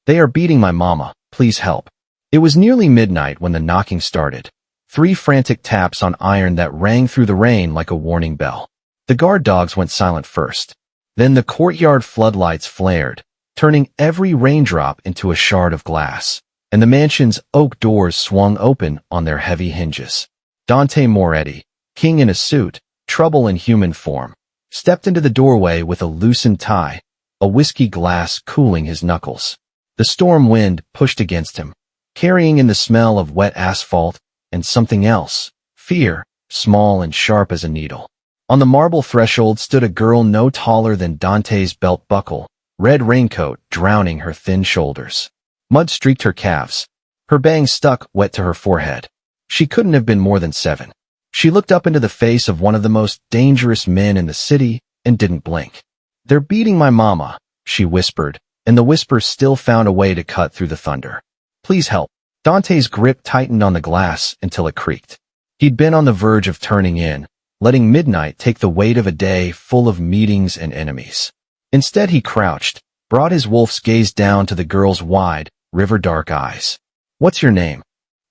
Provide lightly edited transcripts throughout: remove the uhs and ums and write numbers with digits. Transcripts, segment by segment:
They are beating my mama. Please help. It was nearly midnight when the knocking started. 3 frantic taps on iron that rang through the rain like a warning bell. The guard dogs went silent first. Then the courtyard floodlights flared, turning every raindrop into a shard of glass, and the mansion's oak doors swung open on their heavy hinges. Dante Moretti, king in a suit, trouble in human form, stepped into the doorway with a loosened tie, a whiskey glass cooling his knuckles. The storm wind pushed against him, carrying in the smell of wet asphalt and something else, fear, small and sharp as a needle. On the marble threshold stood a girl no taller than Dante's belt buckle, red raincoat drowning her thin shoulders. Mud streaked her calves. Her bangs stuck wet to her forehead. She couldn't have been more than 7. She looked up into the face of one of the most dangerous men in the city and didn't blink. "They're beating my mama," she whispered, and the whisper still found a way to cut through the thunder. "Please help." Dante's grip tightened on the glass until it creaked. He'd been on the verge of turning in, letting midnight take the weight of a day full of meetings and enemies. Instead he crouched, brought his wolf's gaze down to the girl's wide, river-dark eyes. "What's your name?"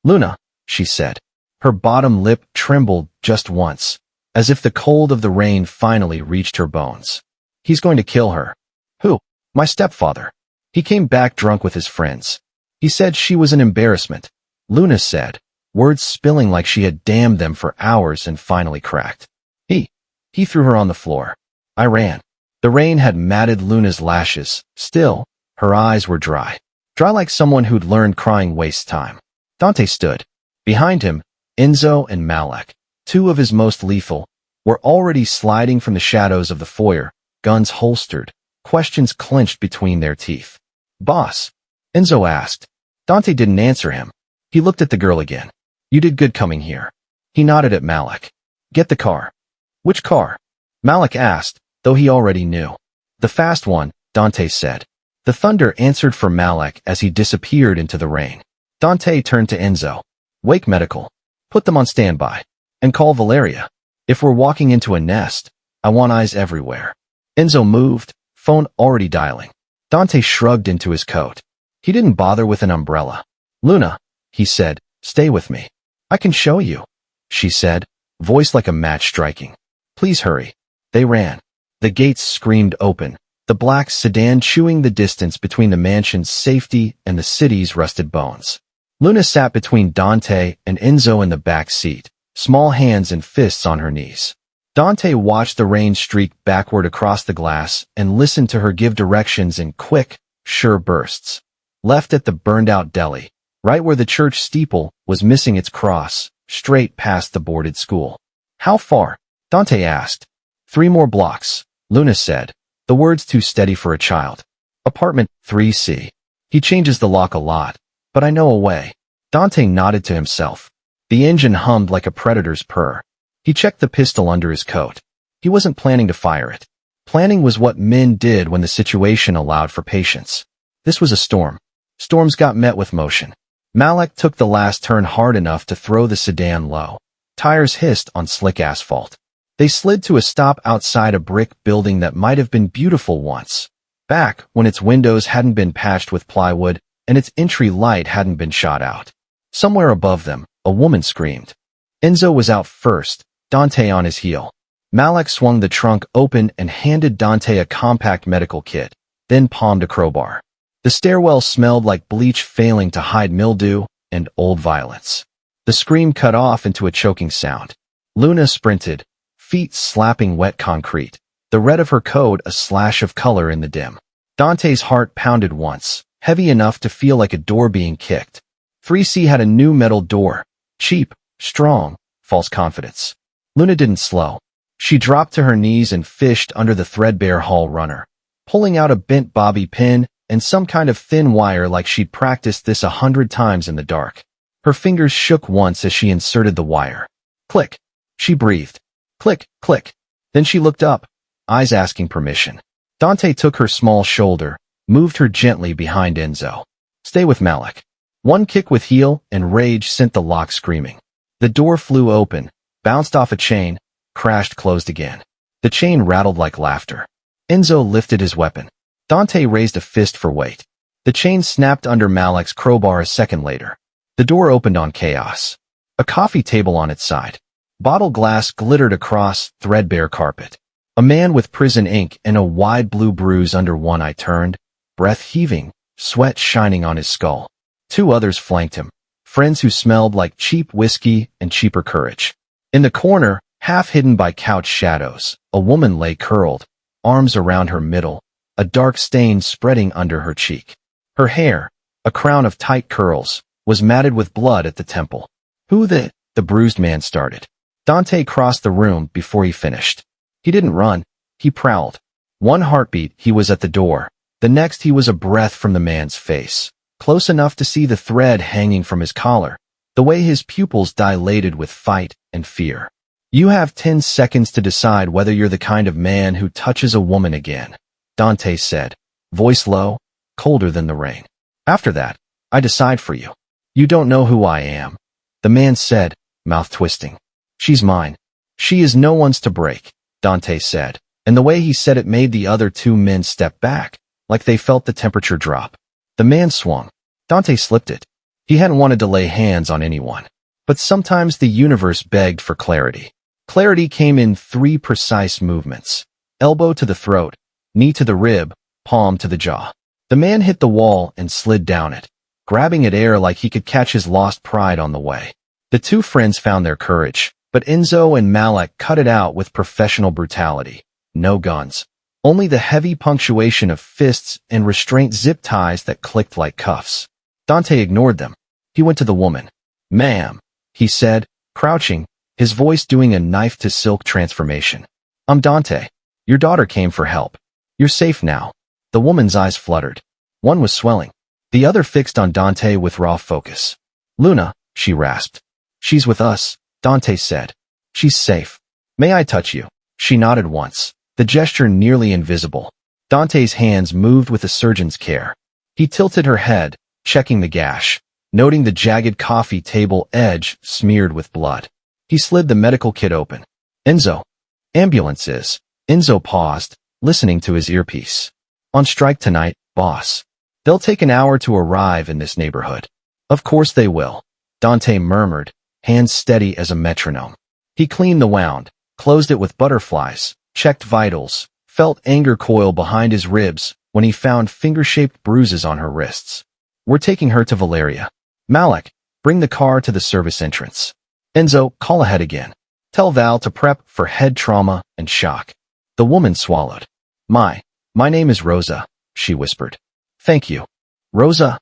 "Luna," she said. Her bottom lip trembled just once, as if the cold of the rain finally reached her bones. "He's going to kill her." "Who?" "My stepfather. He came back drunk with his friends. He said she was an embarrassment," Luna said, words spilling like she had damned them for hours and finally cracked. He threw her on the floor. I ran. The rain had matted Luna's lashes. Still, her eyes were dry. Dry like someone who'd learned crying wastes time. Dante stood. Behind him, Enzo and Malek, 2 of his most lethal, were already sliding from the shadows of the foyer, guns holstered, questions clenched between their teeth. "Boss?" Enzo asked. Dante didn't answer him. He looked at the girl again. "You did good coming here." He nodded at Malek. "Get the car." "Which car?" Malek asked, though he already knew. "The fast one," Dante said. The thunder answered for Malek as he disappeared into the rain. Dante turned to Enzo. "Wake medical. Put them on standby. And call Valeria. If we're walking into a nest, I want eyes everywhere." Enzo moved, phone already dialing. Dante shrugged into his coat. He didn't bother with an umbrella. "Luna," he said, "stay with me." "I can show you," she said, voice like a match striking. "Please hurry." They ran. The gates screamed open, the black sedan chewing the distance between the mansion's safety and the city's rusted bones. Luna sat between Dante and Enzo in the back seat, small hands and fists on her knees. Dante watched the rain streak backward across the glass and listened to her give directions in quick, sure bursts. Left at the burned-out deli, right where the church steeple was missing its cross, straight past the boarded school. "How far?" Dante asked. 3 more blocks, Luna said, the words too steady for a child. "Apartment 3C. He changes the lock a lot, but I know a way." Dante nodded to himself. The engine hummed like a predator's purr. He checked the pistol under his coat. He wasn't planning to fire it. Planning was what men did when the situation allowed for patience. This was a storm. Storms got met with motion. Malek took the last turn hard enough to throw the sedan low. Tires hissed on slick asphalt. They slid to a stop outside a brick building that might have been beautiful once, back when its windows hadn't been patched with plywood and its entry light hadn't been shot out. Somewhere above them, a woman screamed. Enzo was out first, Dante on his heel. Malek swung the trunk open and handed Dante a compact medical kit, then palmed a crowbar. The stairwell smelled like bleach failing to hide mildew and old violence. The scream cut off into a choking sound. Luna sprinted, feet slapping wet concrete, the red of her coat a slash of color in the dim. Dante's heart pounded once, heavy enough to feel like a door being kicked. 3C had a new metal door, cheap, strong, false confidence. Luna didn't slow. She dropped to her knees and fished under the threadbare hall runner, pulling out a bent bobby pin and some kind of thin wire like she'd practiced this 100 times in the dark. Her fingers shook once as she inserted the wire. Click. She breathed. Click, click. Then she looked up, eyes asking permission. Dante took her small shoulder, moved her gently behind Enzo. Stay with Malek. One kick with heel and rage sent the lock screaming. The door flew open, bounced off a chain, crashed closed again. The chain rattled like laughter. Enzo lifted his weapon. Dante raised a fist for weight. The chain snapped under Malik's crowbar a second later. The door opened on chaos. A coffee table on its side. Bottle glass glittered across threadbare carpet. A man with prison ink and a wide blue bruise under one eye turned, breath heaving, sweat shining on his skull. Two others flanked him, friends who smelled like cheap whiskey and cheaper courage. In the corner, half hidden by couch shadows, a woman lay curled, arms around her middle, a dark stain spreading under her cheek. Her hair, a crown of tight curls, was matted with blood at the temple. "Who the bruised man started. Dante crossed the room before he finished. He didn't run, he prowled. One heartbeat, he was at the door. The next, he was a breath from the man's face, close enough to see the thread hanging from his collar, the way his pupils dilated with fight and fear. "You have 10 seconds to decide whether you're the kind of man who touches a woman again," Dante said, voice low, colder than the rain. "After that, I decide for you." "You don't know who I am," the man said, mouth twisting. "She's mine. She is no one's to break," Dante said, and the way he said it made the other two men step back, like they felt the temperature drop. The man swung. Dante slipped it. He hadn't wanted to lay hands on anyone. But sometimes the universe begged for clarity. Clarity came in 3 precise movements. Elbow to the throat, knee to the rib, palm to the jaw. The man hit the wall and slid down it, grabbing at air like he could catch his lost pride on the way. The two friends found their courage, but Enzo and Malik cut it out with professional brutality. No guns. Only the heavy punctuation of fists and restraint zip ties that clicked like cuffs. Dante ignored them. He went to the woman. "Ma'am," he said, crouching, his voice doing a knife-to-silk transformation. "I'm Dante. Your daughter came for help. You're safe now." The woman's eyes fluttered. One was swelling. The other fixed on Dante with raw focus. "Luna," she rasped. "She's with us," Dante said. "She's safe. May I touch you?" She nodded once, the gesture nearly invisible. Dante's hands moved with a surgeon's care. He tilted her head, checking the gash, noting the jagged coffee table edge smeared with blood. He slid the medical kit open. "Enzo." "Ambulances." Enzo paused, listening to his earpiece. "On strike tonight, boss. They'll take an hour to arrive in this neighborhood." "Of course they will," Dante murmured, hands steady as a metronome. He cleaned the wound, closed it with butterflies, checked vitals, felt anger coil behind his ribs when he found finger-shaped bruises on her wrists. "We're taking her to Valeria. Malik, bring the car to the service entrance. Enzo, call ahead again. Tell Val to prep for head trauma and shock." The woman swallowed. My name is Rosa," she whispered. "Thank you." "Rosa,"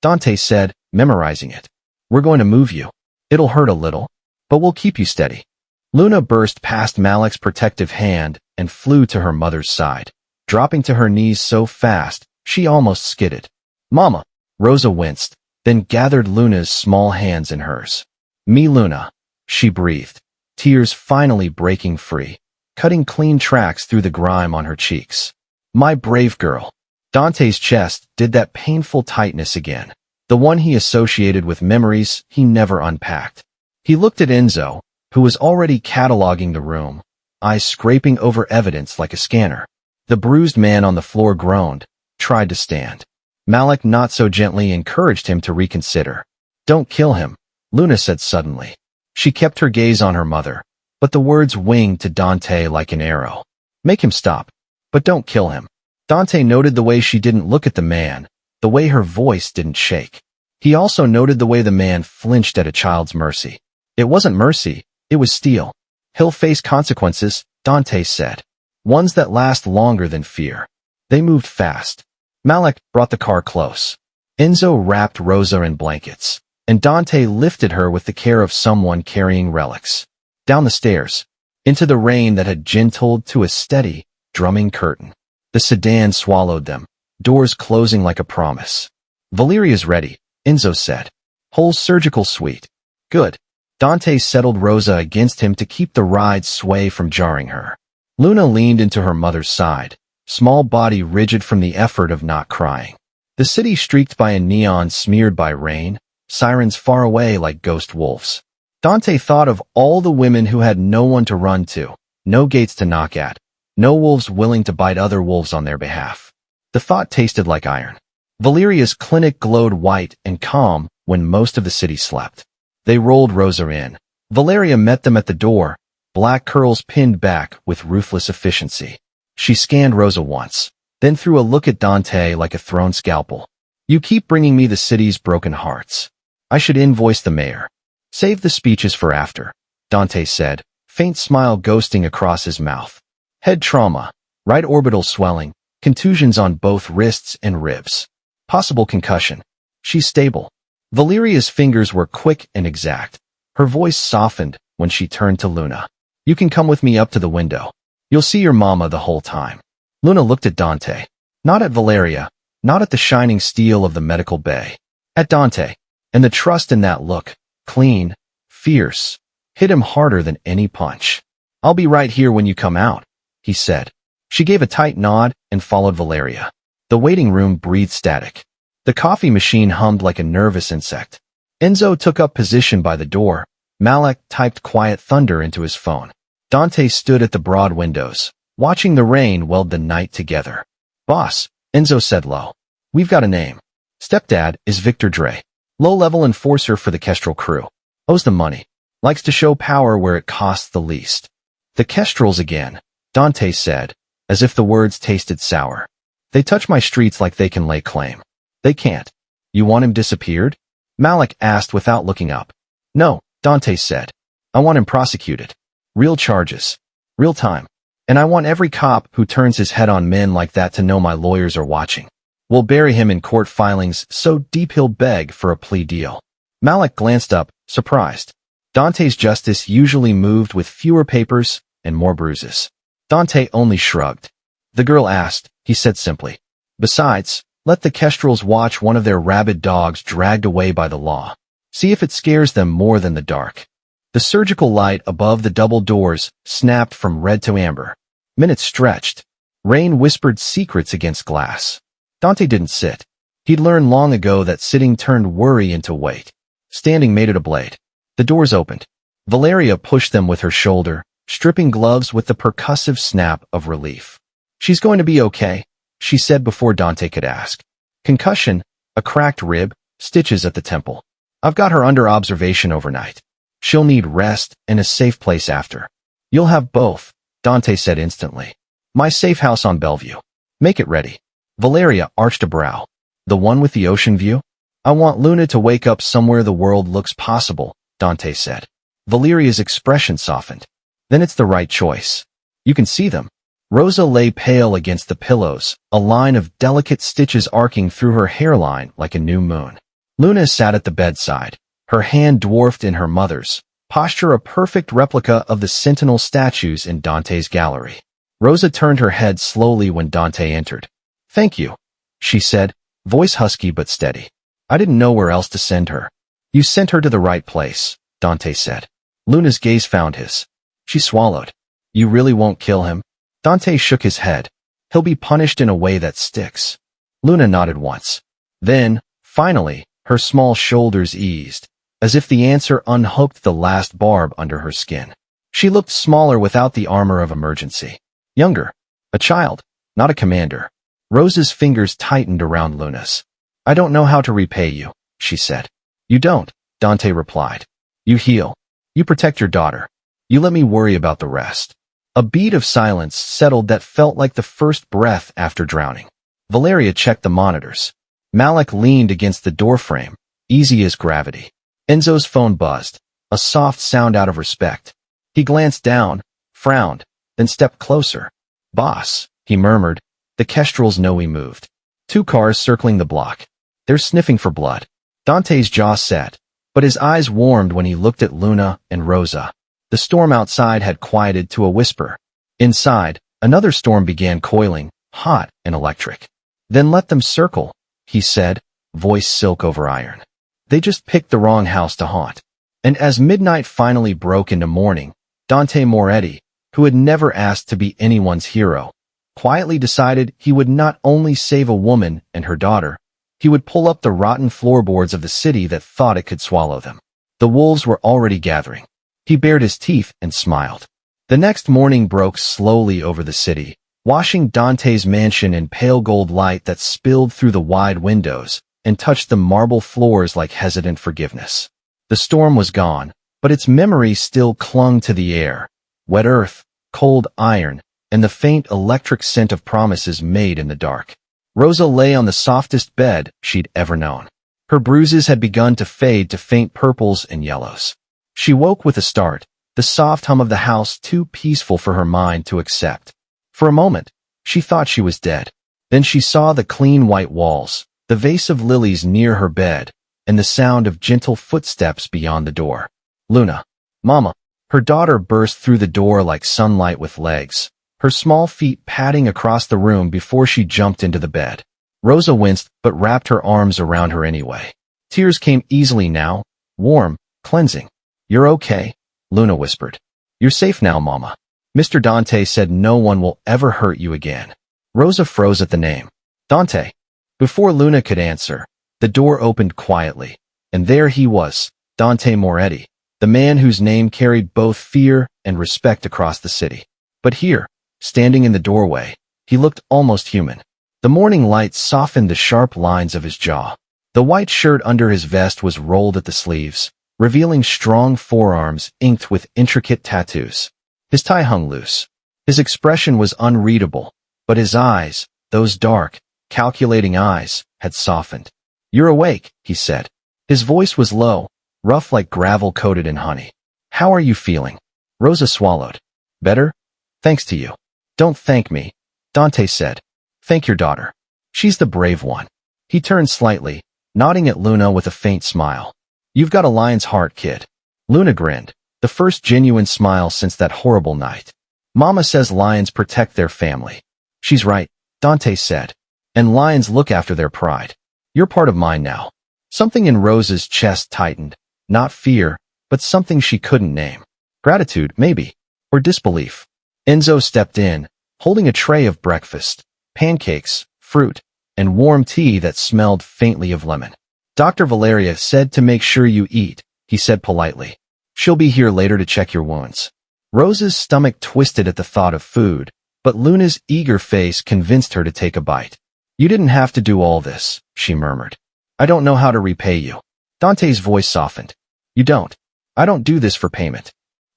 Dante said, memorizing it. "We're going to move you. It'll hurt a little, but we'll keep you steady." Luna burst past Malik's protective hand and flew to her mother's side, dropping to her knees so fast she almost skidded. "Mama," Rosa winced, then gathered Luna's small hands in hers. "Me Luna," she breathed, tears finally breaking free, cutting clean tracks through the grime on her cheeks. "My brave girl." Dante's chest did that painful tightness again, the one he associated with memories he never unpacked. He looked at Enzo, who was already cataloging the room, eyes scraping over evidence like a scanner. The bruised man on the floor groaned, tried to stand. Malik not so gently encouraged him to reconsider. "Don't kill him," Luna said suddenly. She kept her gaze on her mother, but the words winged to Dante like an arrow. "Make him stop, but don't kill him." Dante noted the way she didn't look at the man, the way her voice didn't shake. He also noted the way the man flinched at a child's mercy. It wasn't mercy, it was steel. "He'll face consequences," Dante said. "Ones that last longer than fear." They moved fast. Malik brought the car close. Enzo wrapped Rosa in blankets, and Dante lifted her with the care of someone carrying relics. Down the stairs, into the rain that had gentled to a steady, drumming curtain. The sedan swallowed them, doors closing like a promise. "Valeria's ready," Enzo said. "Whole surgical suite." "Good." Dante settled Rosa against him to keep the ride sway from jarring her. Luna leaned into her mother's side, small body rigid from the effort of not crying. The city streaked by a neon smeared by rain, sirens far away like ghost wolves. Dante thought of all the women who had no one to run to, no gates to knock at, no wolves willing to bite other wolves on their behalf. The thought tasted like iron. Valeria's clinic glowed white and calm when most of the city slept. They rolled Rosa in. Valeria met them at the door, black curls pinned back with ruthless efficiency. She scanned Rosa once, then threw a look at Dante like a thrown scalpel. You keep bringing me the city's broken hearts. I should invoice the mayor. Save the speeches for after, Dante said, faint smile ghosting across his mouth. Head trauma, right orbital swelling, contusions on both wrists and ribs. Possible concussion. She's stable. Valeria's fingers were quick and exact. Her voice softened when she turned to Luna. You can come with me up to the window. You'll see your mama the whole time. Luna looked at Dante. Not at Valeria, not at the shining steel of the medical bay. At Dante. And the trust in that look, clean, fierce, hit him harder than any punch. I'll be right here when you come out, he said. She gave a tight nod and followed Valeria. The waiting room breathed static. The coffee machine hummed like a nervous insect. Enzo took up position by the door. Malek typed quiet thunder into his phone. Dante stood at the broad windows, watching the rain weld the night together. Boss, Enzo said low. We've got a name. Stepdad is Victor Dre. Low-level enforcer for the Kestrel crew. Owes them money. Likes to show power where it costs the least. The Kestrels again, Dante said, as if the words tasted sour. They touch my streets like they can lay claim. They can't. You want him disappeared? Malek asked without looking up. No, Dante said. I want him prosecuted. Real charges. Real time. And I want every cop who turns his head on men like that to know my lawyers are watching. We'll bury him in court filings so deep he'll beg for a plea deal. Malek glanced up, surprised. Dante's justice usually moved with fewer papers and more bruises. Dante only shrugged. The girl asked, he said simply. Besides, let the Kestrels watch one of their rabid dogs dragged away by the law. See if it scares them more than the dark. The surgical light above the double doors snapped from red to amber. Minutes stretched. Rain whispered secrets against glass. Dante didn't sit. He'd learned long ago that sitting turned worry into weight. Standing made it a blade. The doors opened. Valeria pushed them with her shoulder, stripping gloves with the percussive snap of relief. She's going to be okay, she said before Dante could ask. Concussion, a cracked rib, stitches at the temple. I've got her under observation overnight. She'll need rest and a safe place after. You'll have both, Dante said instantly. My safe house on Bellevue. Make it ready. Valeria arched a brow. The one with the ocean view? I want Luna to wake up somewhere the world looks possible, Dante said. Valeria's expression softened. Then it's the right choice. You can see them. Rosa lay pale against the pillows, a line of delicate stitches arcing through her hairline like a new moon. Luna sat at the bedside, her hand dwarfed in her mother's, posture a perfect replica of the sentinel statues in Dante's gallery. Rosa turned her head slowly when Dante entered. Thank you, she said, voice husky but steady. I didn't know where else to send her. You sent her to the right place, Dante said. Luna's gaze found his. She swallowed. You really won't kill him? Dante shook his head. He'll be punished in a way that sticks. Luna nodded once. Then, finally, her small shoulders eased, as if the answer unhooked the last barb under her skin. She looked smaller without the armor of emergency. Younger. A child, not a commander. Rosa's fingers tightened around Luna's. I don't know how to repay you, she said. You don't, Dante replied. You heal. You protect your daughter. You let me worry about the rest. A beat of silence settled that felt like the first breath after drowning. Valeria checked the monitors. Malek leaned against the doorframe, easy as gravity. Enzo's phone buzzed, a soft sound out of respect. He glanced down, frowned, then stepped closer. Boss, he murmured, the Kestrels know we moved. 2 cars circling the block. They're sniffing for blood. Dante's jaw set, but his eyes warmed when he looked at Luna and Rosa. The storm outside had quieted to a whisper. Inside, another storm began coiling, hot and electric. Then let them circle, he said, voice silk over iron. They just picked the wrong house to haunt. And as midnight finally broke into morning, Dante Moretti, who had never asked to be anyone's hero, quietly decided he would not only save a woman and her daughter, he would pull up the rotten floorboards of the city that thought it could swallow them. The wolves were already gathering. He bared his teeth and smiled. The next morning broke slowly over the city, washing Dante's mansion in pale gold light that spilled through the wide windows and touched the marble floors like hesitant forgiveness. The storm was gone, but its memory still clung to the air. Wet earth, cold iron, and the faint electric scent of promises made in the dark. Rosa lay on the softest bed she'd ever known. Her bruises had begun to fade to faint purples and yellows. She woke with a start, the soft hum of the house too peaceful for her mind to accept. For a moment, she thought she was dead. Then she saw the clean white walls, the vase of lilies near her bed, and the sound of gentle footsteps beyond the door. Luna. Mama. Her daughter burst through the door like sunlight with legs, her small feet padding across the room before she jumped into the bed. Rosa winced but wrapped her arms around her anyway. Tears came easily now, warm, cleansing. "You're okay," Luna whispered. "You're safe now, Mama. Mr. Dante said no one will ever hurt you again." Rosa froze at the name. Dante. Before Luna could answer, the door opened quietly, and there he was, Dante Moretti, the man whose name carried both fear and respect across the city. But here, standing in the doorway, he looked almost human. The morning light softened the sharp lines of his jaw. The white shirt under his vest was rolled at the sleeves, revealing strong forearms inked with intricate tattoos. His tie hung loose. His expression was unreadable, but his eyes, those dark, calculating eyes, had softened. "You're awake," he said. His voice was low, rough like gravel coated in honey. "How are you feeling?" Rosa swallowed. "Better? Thanks to you." "Don't thank me," Dante said. "Thank your daughter. She's the brave one." He turned slightly, nodding at Luna with a faint smile. "You've got a lion's heart, kid." Luna grinned, the first genuine smile since that horrible night. "Mama says lions protect their family." "She's right," Dante said. "And lions look after their pride. You're part of mine now." Something in Rosa's chest tightened, not fear, but something she couldn't name. Gratitude, maybe, or disbelief. Enzo stepped in, holding a tray of breakfast, pancakes, fruit, and warm tea that smelled faintly of lemon. "Dr. Valeria said to make sure you eat," he said politely. "She'll be here later to check your wounds." Rosa's stomach twisted at the thought of food, but Luna's eager face convinced her to take a bite. "You didn't have to do all this," she murmured. "I don't know how to repay you." Dante's voice softened. "You don't. I don't do this for payment."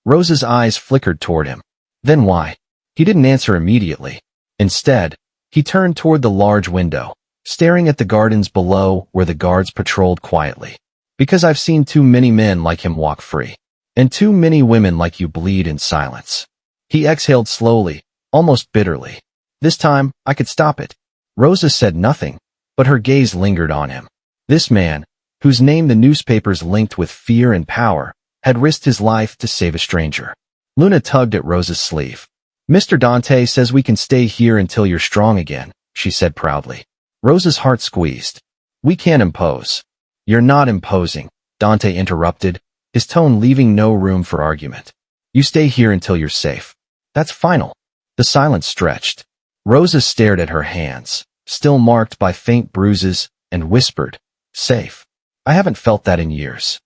Rosa's eyes flickered toward him. "Then why?" He didn't answer immediately. Instead, he turned toward the large window, staring at the gardens below where the guards patrolled quietly. "Because I've seen too many men like him walk free, and too many women like you bleed in silence." He exhaled slowly, almost bitterly. "This time, I could stop it." Rosa said nothing, but her gaze lingered on him. This man, whose name the newspapers linked with fear and power, had risked his life to save a stranger. Luna tugged at Rosa's sleeve. "Mr. Dante says we can stay here until you're strong again," she said proudly. Rosa's heart squeezed. "We can't impose." "You're not imposing," Dante interrupted, his tone leaving no room for argument. "You stay here until you're safe. That's final." The silence stretched. Rosa stared at her hands, still marked by faint bruises, and whispered, "Safe. I haven't felt that in years."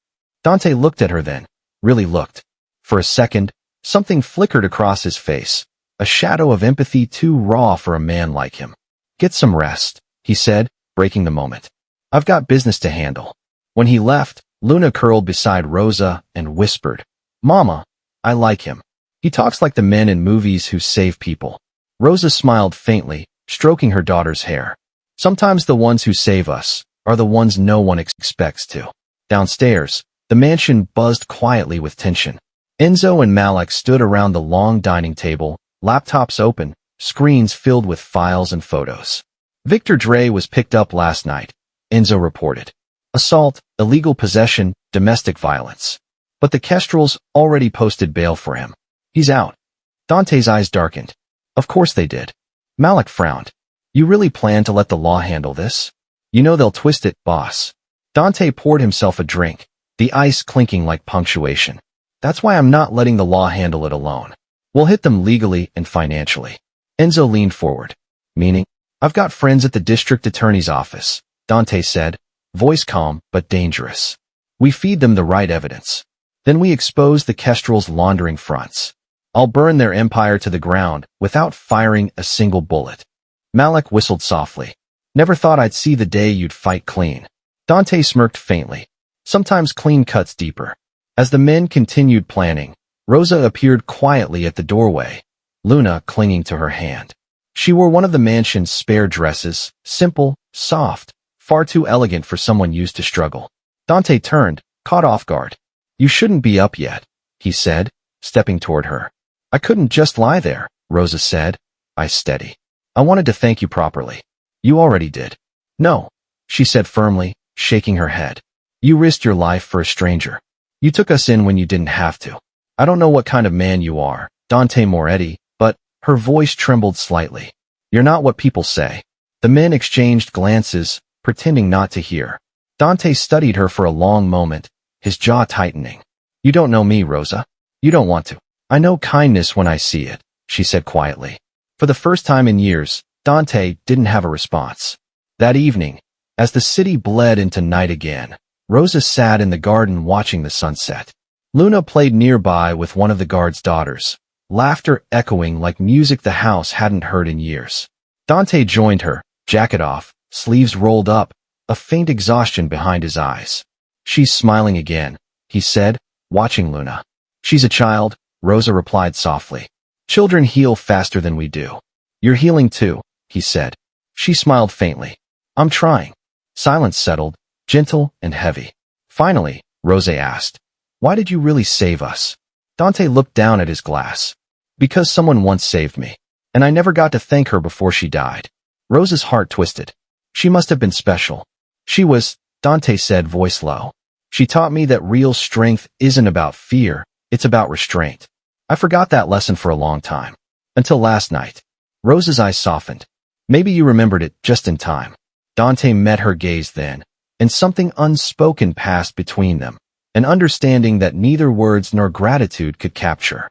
Dante looked at her then, really looked. For a second, something flickered across his face, a shadow of empathy too raw for a man like him. "Get some rest," he said, breaking the moment. "I've got business to handle." When he left, Luna curled beside Rosa and whispered, "Mama, I like him. He talks like the men in movies who save people." Rosa smiled faintly, stroking her daughter's hair. "Sometimes the ones who save us are the ones no one expects to." Downstairs, the mansion buzzed quietly with tension. Enzo and Malik stood around the long dining table, laptops open, screens filled with files and photos. "Victor Dre was picked up last night," Enzo reported. "Assault, illegal possession, domestic violence. But the Kestrels already posted bail for him. He's out." Dante's eyes darkened. "Of course they did." Malik frowned. "You really plan to let the law handle this? You know they'll twist it, boss." Dante poured himself a drink, the ice clinking like punctuation. "That's why I'm not letting the law handle it alone. We'll hit them legally and financially." Enzo leaned forward. "Meaning?" "I've got friends at the district attorney's office," Dante said, voice calm but dangerous. "We feed them the right evidence. Then we expose the Kestrel's laundering fronts. I'll burn their empire to the ground without firing a single bullet. Malik whistled softly. Never thought I'd see the day you'd fight clean. Dante smirked faintly. Sometimes clean cuts deeper. As the men continued planning, Rosa appeared quietly at the doorway, Luna clinging to her hand. She wore one of the mansion's spare dresses, simple, soft, far too elegant for someone used to struggle. Dante turned, caught off guard. You shouldn't be up yet, he said, stepping toward her. I couldn't just lie there, Rosa said. I steady. I wanted to thank you properly. You already did. No, she said firmly, shaking her head. You risked your life for a stranger. You took us in when you didn't have to. I don't know what kind of man you are, Dante Moretti, but her voice trembled slightly. You're not what people say. The men exchanged glances, pretending not to hear. Dante studied her for a long moment, his jaw tightening. You don't know me, Rosa. You don't want to. I know kindness when I see it, she said quietly. For the first time in years, Dante didn't have a response. That evening, as the city bled into night again, Rosa sat in the garden watching the sunset. Luna played nearby with one of the guard's daughters, laughter echoing like music the house hadn't heard in years. Dante joined her, jacket off, sleeves rolled up, a faint exhaustion behind his eyes. She's smiling again, he said, watching Luna. She's a child, Rosa replied softly. Children heal faster than we do. You're healing too, he said. She smiled faintly. I'm trying. Silence settled, gentle and heavy. Finally, Rosa asked, why did you really save us? Dante looked down at his glass. Because someone once saved me, and I never got to thank her before she died. Rosa's heart twisted. She must have been special. She was, Dante said, voice low. She taught me that real strength isn't about fear, it's about restraint. I forgot that lesson for a long time. Until last night. Rosa's eyes softened. Maybe you remembered it just in time. Dante met her gaze then, and something unspoken passed between them, an understanding that neither words nor gratitude could capture.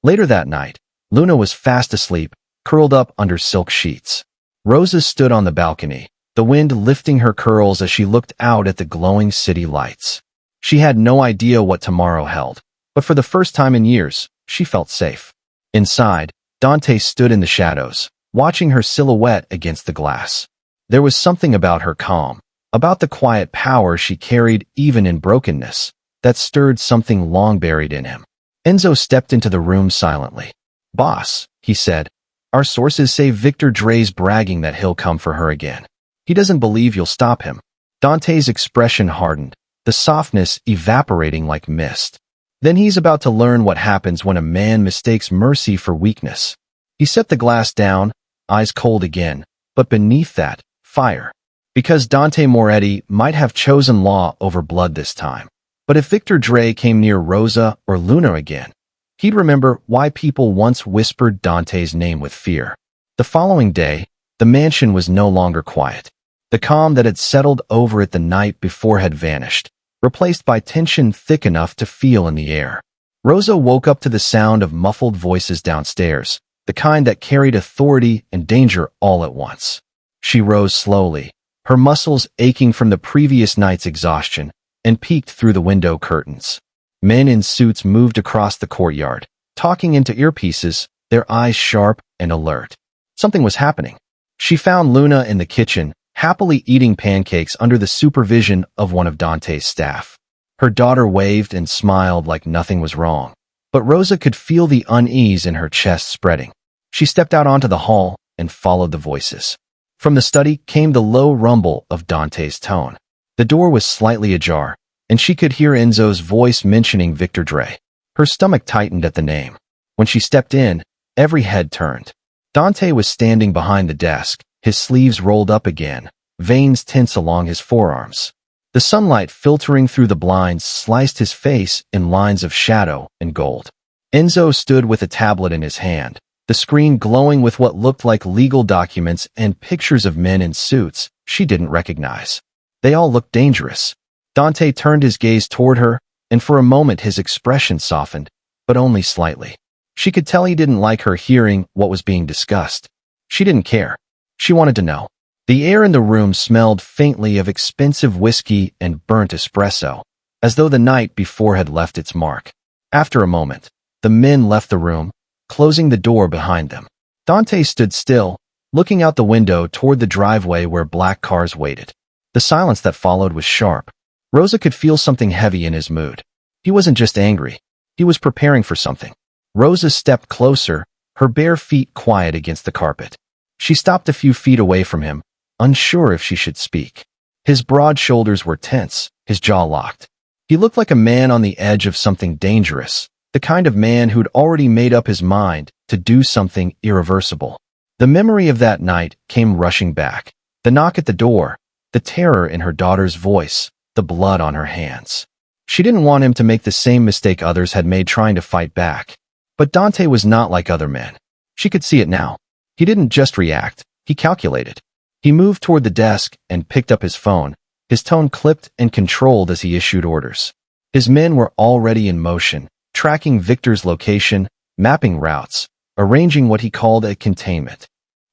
Later that night, Luna was fast asleep, curled up under silk sheets. Rosa stood on the balcony, the wind lifting her curls as she looked out at the glowing city lights. She had no idea what tomorrow held, but for the first time in years, she felt safe. Inside, Dante stood in the shadows, watching her silhouette against the glass. There was something about her calm, about the quiet power she carried even in brokenness, that stirred something long buried in him. Enzo stepped into the room silently. Boss, he said, our sources say Victor Dre's bragging that he'll come for her again. He doesn't believe you'll stop him. Dante's expression hardened, the softness evaporating like mist. Then he's about to learn what happens when a man mistakes mercy for weakness. He set the glass down, eyes cold again, but beneath that, fire. Because Dante Moretti might have chosen law over blood this time. But if Victor Dre came near Rosa or Luna again, he'd remember why people once whispered Dante's name with fear. The following day, the mansion was no longer quiet. The calm that had settled over it the night before had vanished, replaced by tension thick enough to feel in the air. Rosa woke up to the sound of muffled voices downstairs, the kind that carried authority and danger all at once. She rose slowly, her muscles aching from the previous night's exhaustion, and peeked through the window curtains. Men in suits moved across the courtyard, talking into earpieces, their eyes sharp and alert. Something was happening. She found Luna in the kitchen, happily eating pancakes under the supervision of one of Dante's staff. Her daughter waved and smiled like nothing was wrong, but Rosa could feel the unease in her chest spreading. She stepped out onto the hall and followed the voices. From the study came the low rumble of Dante's tone. The door was slightly ajar, and she could hear Enzo's voice mentioning Victor Dre. Her stomach tightened at the name. When she stepped in, every head turned. Dante was standing behind the desk, his sleeves rolled up again, veins tense along his forearms. The sunlight filtering through the blinds sliced his face in lines of shadow and gold. Enzo stood with a tablet in his hand, the screen glowing with what looked like legal documents and pictures of men in suits she didn't recognize. They all looked dangerous. Dante turned his gaze toward her, and for a moment his expression softened, but only slightly. She could tell he didn't like her hearing what was being discussed. She didn't care. She wanted to know. The air in the room smelled faintly of expensive whiskey and burnt espresso, as though the night before had left its mark. After a moment, the men left the room, closing the door behind them. Dante stood still, looking out the window toward the driveway where black cars waited. The silence that followed was sharp. Rosa could feel something heavy in his mood. He wasn't just angry. He was preparing for something. Rosa stepped closer, her bare feet quiet against the carpet. She stopped a few feet away from him, unsure if she should speak. His broad shoulders were tense, his jaw locked. He looked like a man on the edge of something dangerous, the kind of man who'd already made up his mind to do something irreversible. The memory of that night came rushing back. The knock at the door, the terror in her daughter's voice, the blood on her hands. She didn't want him to make the same mistake others had made trying to fight back. But Dante was not like other men. She could see it now. He didn't just react, he calculated. He moved toward the desk and picked up his phone, his tone clipped and controlled as he issued orders. His men were already in motion, tracking Victor's location, mapping routes, arranging what he called a containment.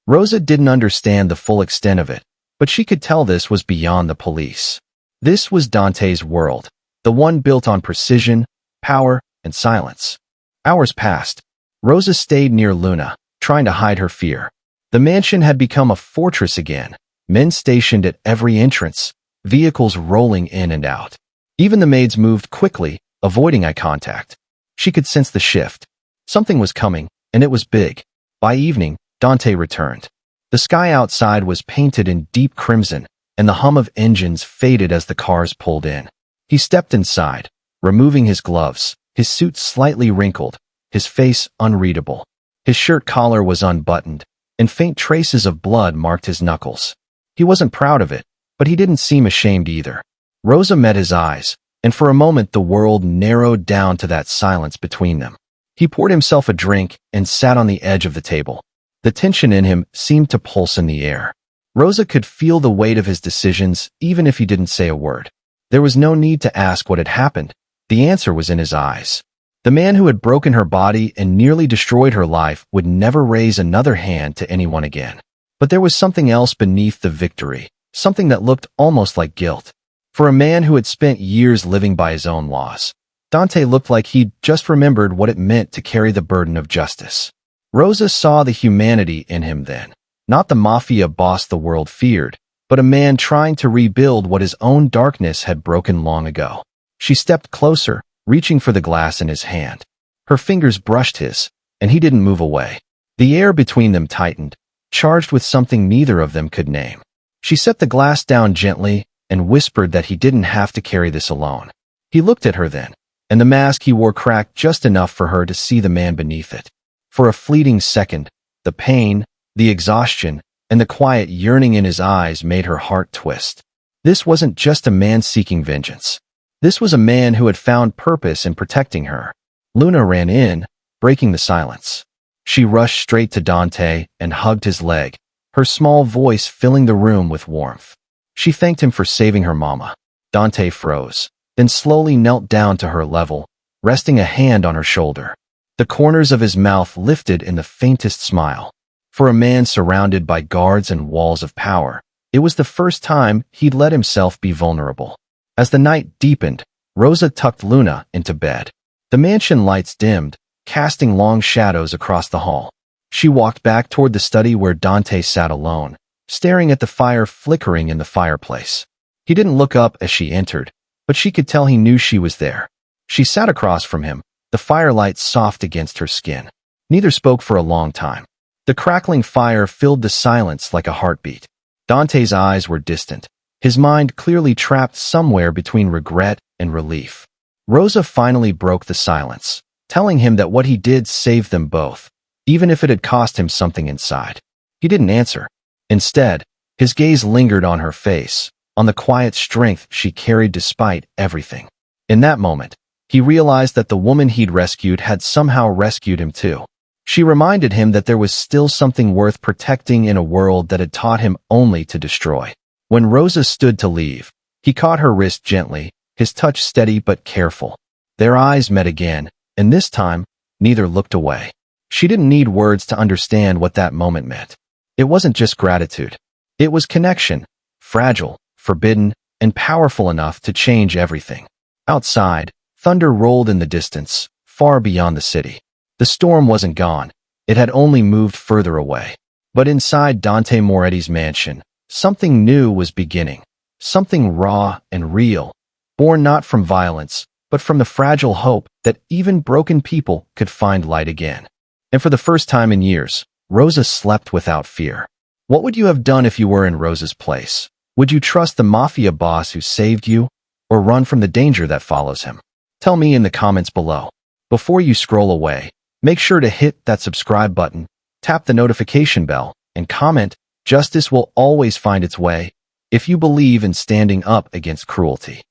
Rosa didn't understand the full extent of it, but she could tell this was beyond the police. This was Dante's world, the one built on precision, power, and silence. Hours passed. Rosa stayed near Luna, trying to hide her fear. The mansion had become a fortress again, men stationed at every entrance, vehicles rolling in and out. Even the maids moved quickly, avoiding eye contact. She could sense the shift. Something was coming, and it was big. By evening, Dante returned. The sky outside was painted in deep crimson, and the hum of engines faded as the cars pulled in. He stepped inside, removing his gloves, his suit slightly wrinkled, his face unreadable. His shirt collar was unbuttoned, and faint traces of blood marked his knuckles. He wasn't proud of it, but he didn't seem ashamed either. Rosa met his eyes, and for a moment the world narrowed down to that silence between them. He poured himself a drink and sat on the edge of the table. The tension in him seemed to pulse in the air. Rosa could feel the weight of his decisions even if he didn't say a word. There was no need to ask what had happened. The answer was in his eyes. The man who had broken her body and nearly destroyed her life would never raise another hand to anyone again. But there was something else beneath the victory, something that looked almost like guilt. For a man who had spent years living by his own laws, Dante looked like he'd just remembered what it meant to carry the burden of justice. Rosa saw the humanity in him then, not the mafia boss the world feared, but a man trying to rebuild what his own darkness had broken long ago. She stepped closer, reaching for the glass in his hand. Her fingers brushed his, and he didn't move away. The air between them tightened, charged with something neither of them could name. She set the glass down gently and whispered that he didn't have to carry this alone. He looked at her then, and the mask he wore cracked just enough for her to see the man beneath it. For a fleeting second, the pain, the exhaustion, and the quiet yearning in his eyes made her heart twist. This wasn't just a man seeking vengeance. This was a man who had found purpose in protecting her. Luna ran in, breaking the silence. She rushed straight to Dante and hugged his leg, her small voice filling the room with warmth. She thanked him for saving her mama. Dante froze, then slowly knelt down to her level, resting a hand on her shoulder. The corners of his mouth lifted in the faintest smile. For a man surrounded by guards and walls of power, it was the first time he'd let himself be vulnerable. As the night deepened, Rosa tucked Luna into bed. The mansion lights dimmed, casting long shadows across the hall. She walked back toward the study where Dante sat alone, staring at the fire flickering in the fireplace. He didn't look up as she entered, but she could tell he knew she was there. She sat across from him, the firelight soft against her skin. Neither spoke for a long time. The crackling fire filled the silence like a heartbeat. Dante's eyes were distant, his mind clearly trapped somewhere between regret and relief. Rosa finally broke the silence, telling him that what he did saved them both, even if it had cost him something inside. He didn't answer. Instead, his gaze lingered on her face, on the quiet strength she carried despite everything. In that moment, he realized that the woman he'd rescued had somehow rescued him too. She reminded him that there was still something worth protecting in a world that had taught him only to destroy. When Rosa stood to leave, he caught her wrist gently, his touch steady but careful. Their eyes met again, and this time, neither looked away. She didn't need words to understand what that moment meant. It wasn't just gratitude. It was connection, fragile, forbidden, and powerful enough to change everything. Outside, thunder rolled in the distance, far beyond the city. The storm wasn't gone. It had only moved further away. But inside Dante Moretti's mansion, something new was beginning. Something raw and real, born not from violence, but from the fragile hope that even broken people could find light again. And for the first time in years, Rosa slept without fear. What would you have done if you were in Rosa's place? Would you trust the Mafia boss who saved you, or run from the danger that follows him? Tell me in the comments below. Before you scroll away, make sure to hit that subscribe button, tap the notification bell, and comment, "Justice will always find its way," if you believe in standing up against cruelty.